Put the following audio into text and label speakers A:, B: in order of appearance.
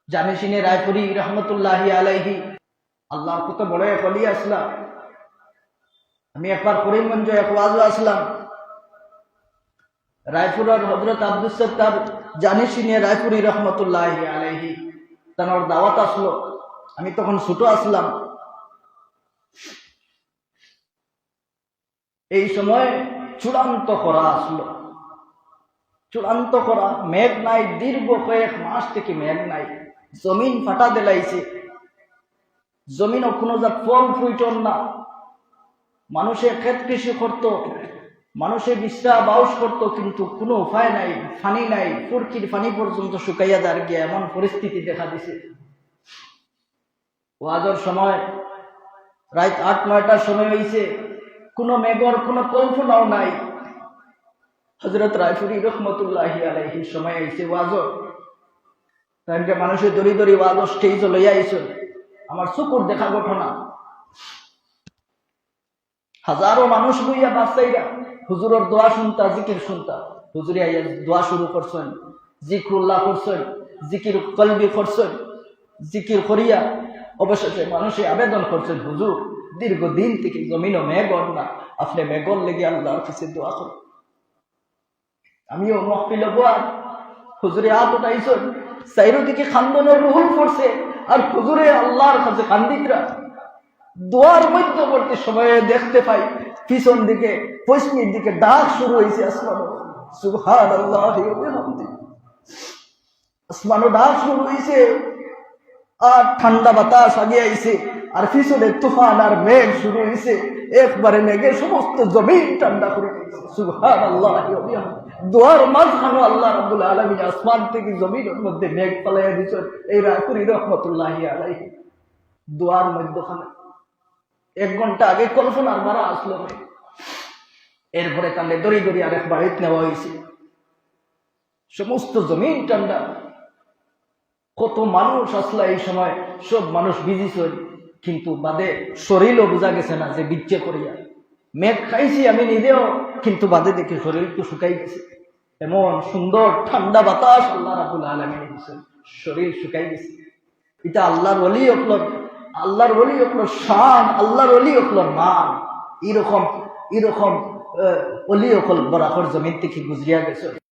A: জানিসিনে রায়পুরি রহমতুল্লাহি আলাইহি আল্লাহর কত বড় এক ওলি আসলাম। আমি একবার করিমগঞ্জ এক ওয়াজে আসলাম, রায়পুরের হযরত আব্দুল সত্তার জানিসিনে রায়পুরি রহমতুল্লাহি আলাইহি তার দাওয়াত আসলো। আমি তখন ছোট আসলাম। এই সময় চূড়ান্ত করা আসলো, চূড়ান্ত করা, মেঘ নাই, দীর্ঘ কয়েক মাস থেকে মেঘ নাই, জমিন ফাটা দিলাইছে, জমিনও কোনো যা ফল ফুইটন না। মানুষে ক্ষেত কৃষি করত, মানুষে বিশ্রা বাউস করত, কিন্তু কোনো উপায় নাই, ফানি নাই, ফুরকির ফানি পর্যন্ত শুকাইয়া দাঁড় গিয়া এমন পরিস্থিতি দেখা দিছে। ওয়াজের সময় রাত ৮-৯টার সময় হয়েছে, কোনো মেঘর কোনো কল্পনাও নাই। হযরত রায়পুরি রহমতুল্লাহি আলাইহির সময় আইছে ওয়াজর, তাই মানুষের দড়ি দড়ি ওয়াজ স্টেজ লইয়া আইছে। আমার চকুর দেখা ঘটনা, হাজারো মানুষ লইয়া বাচ্চাইরা হুজুরের দোয়া শুনতা, জিকির শুনতা। হুজুরে আইয়া দোয়া শুরু করছেন, জিকরুল্লাহ করছেন, জিকির কলবি করছেন, জিকির করিয়া অবশেষে মানুষে আবেদন করছেন, হুজুর দীর্ঘদিন থেকে জমিনও মেঘর না, আপনি মেঘর লেগে আল্লাহর কাছে দোয়া করুন। আমিও মহফিলে বয়ান, হুজুরে হাত উঠাইছেন, চারিদিকে খান্দনের রুহুল পড়ছে, আর হুজুরে আল্লাহর কাছে কান্দিকরা। দোয়ার মধ্যবর্তী সময়ে দেখতে পাই পিছন দিকে পশ্চিমের দিকে ডাক শুরু হয়েছে আসমানো, সুবহানাল্লাহি ওয়া বিহামদিহি। আসমানো ডাক শুরু হয়েছে, আর ঠান্ডা বাতাস আগে আইছে, আর পিছনে তুফান আর মেঘ শুরু হয়েছে। একবারে মেঘে সমস্ত জমিন ঠান্ডা করে দিয়েছে, সুবহানাল্লাহি ওয়া বিহামদিহি। দোয়ার মাঝখানে আল্লাহ রাব্বুল আলামিন আসমান থেকে জমিনের মধ্যে মেঘ পালাইয়া দিয়েছেন। এই রায়পুরি রহমতুল্লাহি আলাইহি দোয়ার মধ্যখানে 1 ঘন্টা আগে কল্পনার মারা আসলো। এরপরে কান্দে দড়ি দড়ি আরেক বাড়িতে নেওয়া হয়েছে, সমস্ত জমিন ঠান্ডা। কত মানুষ আসলো এই সময়, সব মানুষ বিজি ছিল, কিন্তু বাদে শরীরও বোঝা গেছে না যে বিচ্ছে করিয়া। মেঘ খাইছি আমি নিজেও, কিন্তু বাদে দেখে শরীর একটু শুকাই গেছে। এমন সুন্দর ঠান্ডা বাতাস আল্লাহ রাব্বুল আলামিন দিয়েছেন, শরীর শুকাই গেছে। এটা আল্লাহর ওলি হকলর, আল্লাহর ওলি হকলর শান, আল্লাহর ওলি হকলর মান। এরকম ওলি হকল বরাবর জমিন থেকে গুজরিয়া গেছে।